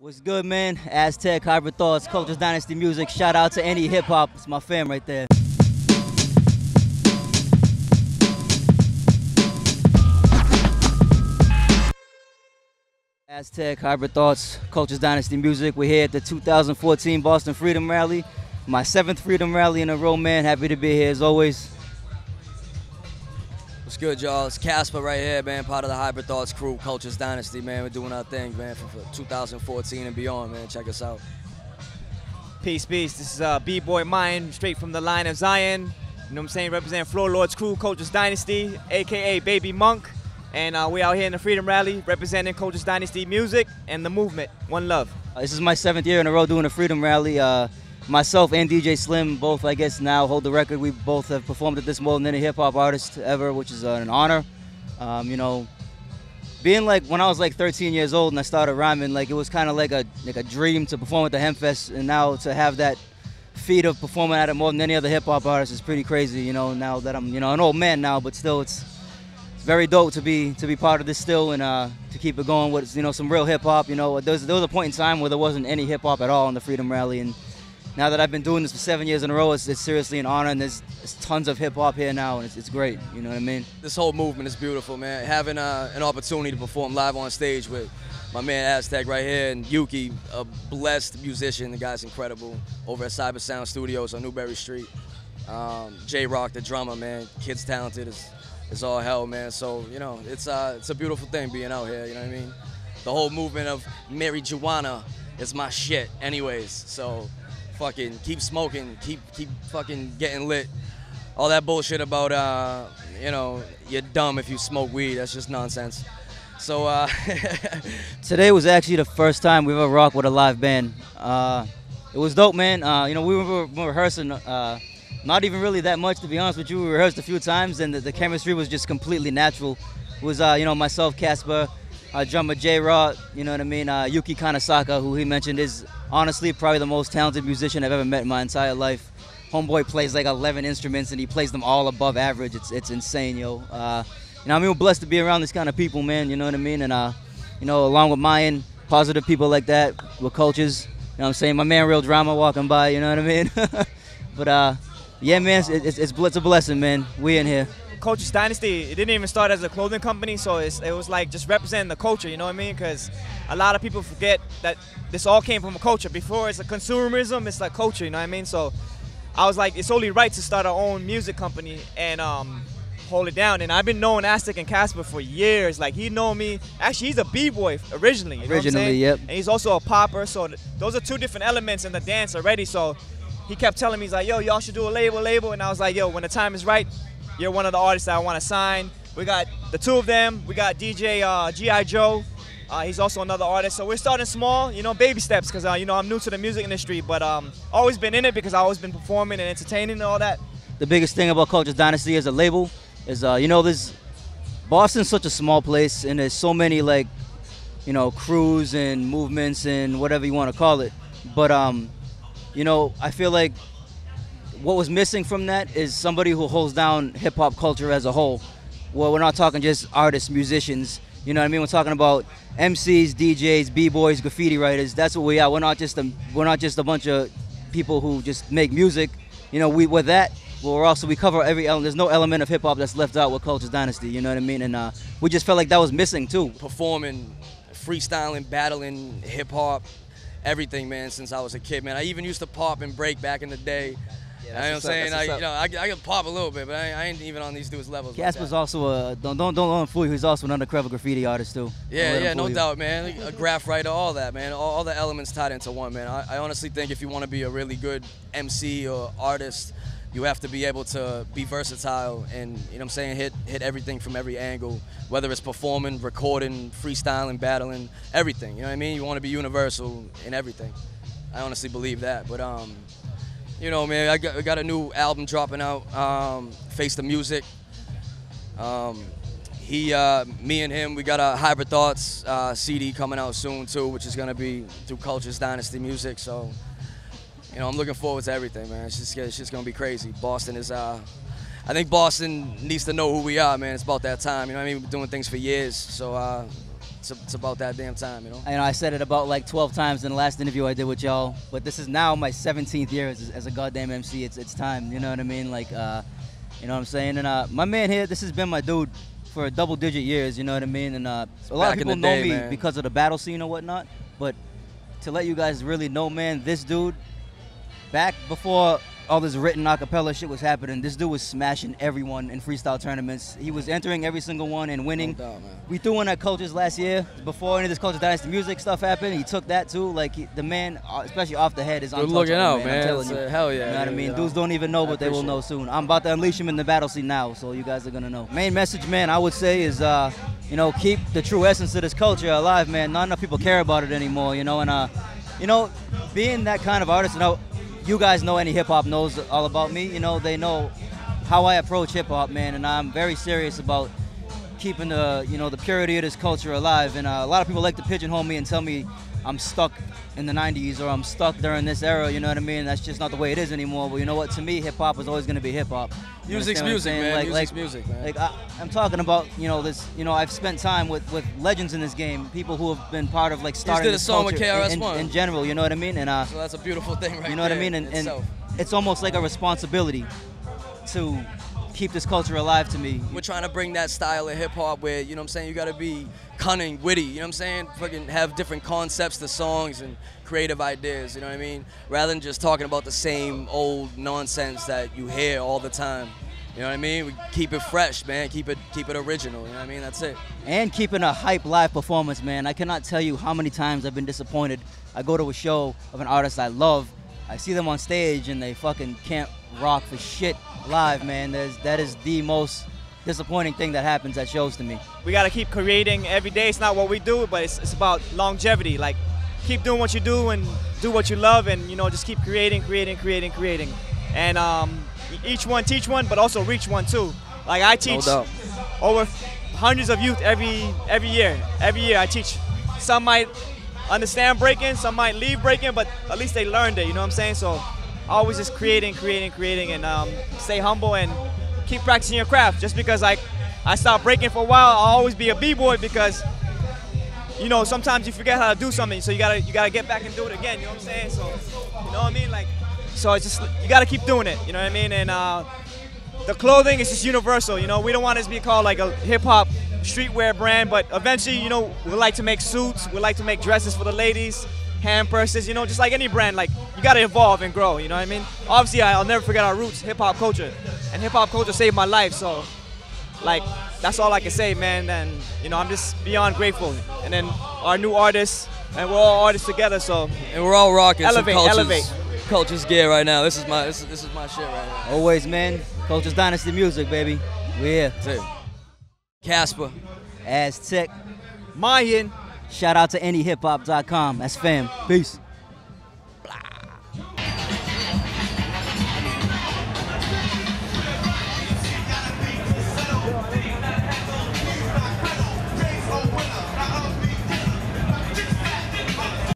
What's good, man? Aztech, Hybrid Thoughts, Kulturez Dynasty music. Shout out to NEHip-Hop. It's my fam right there. Aztech, Hybrid Thoughts, Kulturez Dynasty music. We're here at the 2014 Boston Freedom Rally. My 7th Freedom Rally in a row, man. Happy to be here as always. What's good, y'all? It's Kasper right here, man, part of the Hybrid Thoughts crew, Kulturez Dynasty, man. We're doing our thing, man, for 2014 and beyond, man. Check us out. Peace, peace. This is B-Boy Mayan, straight from the line of Zion. You know what I'm saying? Representing Floor Lords crew, Kulturez Dynasty, a.k.a. Baby Monk. And we out here in the Freedom Rally, representing Kulturez Dynasty music and the movement. One love. This is my 7th year in a row doing a Freedom Rally. Myself and DJ Slim both, I guess, now hold the record. We both have performed at this more than any hip-hop artist ever, which is an honor. You know, being like, when I was like 13 years old and I started rhyming, like it was kind of like a dream to perform at the Hempfest, and now to have that feat of performing at it more than any other hip-hop artist is pretty crazy, you know, now that I'm, you know, an old man now, but still it's very dope to be part of this still, and to keep it going with, you know, some real hip-hop. You know, there was a point in time where there wasn't any hip-hop at all in the Freedom Rally, and now that I've been doing this for 7 years in a row, it's seriously an honor, and there's tons of hip-hop here now, and it's great, you know what I mean? This whole movement is beautiful, man. Having an opportunity to perform live on stage with my man Aztech right here, and Yuki, a blessed musician. The guy's incredible, over at Cyber Sound Studios on Newberry Street. J-Rock, the drummer, man. Kid's talented as all hell, man. So, you know, it's a beautiful thing being out here, you know what I mean? The whole movement of marijuana is my shit anyways, so fucking keep smoking, keep fucking getting lit. All that bullshit about, you know, you're dumb if you smoke weed, that's just nonsense. So, Today was actually the first time we've ever rocked with a live band. It was dope, man. You know, we were rehearsing, not even really that much, to be honest with you. We rehearsed a few times, and the chemistry was just completely natural. It was, you know, myself, Kasper, drummer J-Rock, you know what I mean, Yuki Kanasaka, who he mentioned is honestly probably the most talented musician I've ever met in my entire life. Homeboy plays like 11 instruments, and he plays them all above average. It's insane, yo. You know, I mean, we're blessed to be around this kind of people, man, you know what I mean? And, you know, along with Mayan, positive people like that, with Kulturez, you know what I'm saying? My man Real Drama walking by, you know what I mean? But, yeah, man, it's a blessing, man. We in here. Kulturez Dynasty, it didn't even start as a clothing company, so it was like just representing the culture, you know what I mean? Because a lot of people forget that this all came from a culture. Before it's a consumerism, it's like culture, you know what I mean? So I was like, it's only right to start our own music company and hold it down. And I've been knowing Aztech and Kasper for years. Like, he know me. Actually, he's a b-boy originally. You know what I'm saying? Yep. And he's also a popper, so those are two different elements in the dance already. So he kept telling me, he's like, yo, y'all should do a label. And I was like, yo, when the time is right, you're one of the artists that I want to sign. We got the two of them. We got DJ G.I. Joe. He's also another artist. So we're starting small, you know, baby steps, because, you know, I'm new to the music industry, but always been in it because I've always been performing and entertaining and all that. The biggest thing about Kulturez Dynasty as a label is, you know, Boston's such a small place, and there's so many, like, you know, crews and movements and whatever you want to call it. But, you know, I feel like what was missing from that is somebody who holds down hip-hop culture as a whole. Well, we're not talking just artists, musicians, you know what I mean? We're talking about MCs, DJs, B-boys, graffiti writers. That's what we are. We're not just a bunch of people who just make music. You know, we're that. But we cover every element. There's no element of hip-hop that's left out with Kulturez Dynasty, you know what I mean? And we just felt like that was missing, too. Performing, freestyling, battling, hip-hop, everything, man, since I was a kid, man. I even used to pop and break back in the day. Yeah, you know what I'm saying? You know, I can pop a little bit, but I ain't even on these dudes' levels. Kasper's also don't fool you. He's also an undercover graffiti artist too. Yeah, no doubt, man. A graph writer, all that, man. All the elements tied into one, man. I honestly think if you want to be a really good MC or artist, you have to be able to be versatile and, you know what I'm saying, hit everything from every angle, whether it's performing, recording, freestyling, battling, everything. You know what I mean? You want to be universal in everything. I honestly believe that, but you know, man, I got a new album dropping out, Face the Music. Me and him, we got a Hybrid Thoughts CD coming out soon too, which is gonna be through Kulturez Dynasty Music. So, you know, I'm looking forward to everything, man. It's just gonna be crazy. Boston is, I think Boston needs to know who we are, man. It's about that time. You know what I mean? We've been doing things for years, so it's about that damn time, you know. I know I said it about like 12 times in the last interview I did with y'all, but this is now my 17th year as a goddamn MC. It's time, you know what I mean? Like, you know what I'm saying? And my man here, this has been my dude for double-digit years, you know what I mean? And a lot of people know me because of the battle scene or whatnot, but to let you guys really know, man, this dude, back before all this written acapella shit was happening, this dude was smashing everyone in freestyle tournaments. He was entering every single one and winning. No doubt, man. We threw one at Kulturez last year, before any of this Kulturez Dynasty music stuff happened. He took that too. Like, the man, especially off the head, is untouchable. Good looking out, man. I'm telling you. Hell yeah. You know what I mean? Dudes don't even know, but they will know soon. I'm about to unleash him in the battle scene now, so you guys are gonna know. Main message, man, I would say is, you know, keep the true essence of this culture alive, man. Not enough people care about it anymore, you know, and, you know, being that kind of artist, you know, you guys know NEHip-Hop knows all about me. You know, they know how I approach hip-hop, man, and I'm very serious about keeping the, you know, the purity of this culture alive. And a lot of people like to pigeonhole me and tell me I'm stuck in the 90s or I'm stuck during this era, you know what I mean? That's just not the way it is anymore. But you know what? To me, hip-hop is always going to be hip-hop. Music's music, man. Music's music, man. Like, I'm talking about, you know, this, you know, I've spent time with legends in this game, people who have been part of, like, starting this culture in general, you know what I mean? And so that's a beautiful thing right there. You know what I mean? And it's almost like a responsibility to keep this culture alive to me. We're trying to bring that style of hip-hop where, you know what I'm saying, you got to be cunning, witty, you know what I'm saying? Fucking have different concepts to songs and creative ideas, you know what I mean? Rather than just talking about the same old nonsense that you hear all the time. You know what I mean? We keep it fresh, man. Keep it original, you know what I mean? That's it. And keeping a hype live performance, man. I cannot tell you how many times I've been disappointed. I go to a show of an artist I love, I see them on stage and they fucking can't rock for shit live, man. That is the most disappointing thing that happens at shows to me. We gotta keep creating every day. It's not what we do, but it's about longevity. Like, keep doing what you do and do what you love, and, you know, just keep creating. And each one teach one, but also reach one too. Like, I teach over hundreds of youth every year. Every year I teach. Some might understand breaking, some might leave breaking, but at least they learned it, you know what I'm saying? So always just creating, and stay humble and keep practicing your craft. Just because I stopped breaking for a while, I'll always be a b-boy because, you know, sometimes you forget how to do something, so you gotta get back and do it again, you know what I'm saying? So, you know what I mean? Like, so it's just, you gotta keep doing it, you know what I mean? And the clothing is just universal, you know? We don't want it to be called like a hip-hop streetwear brand, but eventually, you know, we like to make suits, we like to make dresses for the ladies, hand purses, you know, just like any brand. Like, you gotta evolve and grow, you know what I mean? Obviously, I'll never forget our roots, hip-hop culture, and hip-hop culture saved my life, so, like, that's all I can say, man. And, you know, I'm just beyond grateful. And then our new artists, and we're all artists together, so. And we're all rocking elevate. Kulturez gear right now. This is my shit right now. Always, man. Kulturez Dynasty music, baby. We're here. That's it. Kasper. Aztech. Mayan. Shout out to NEHip-Hop.com. That's fam. Peace.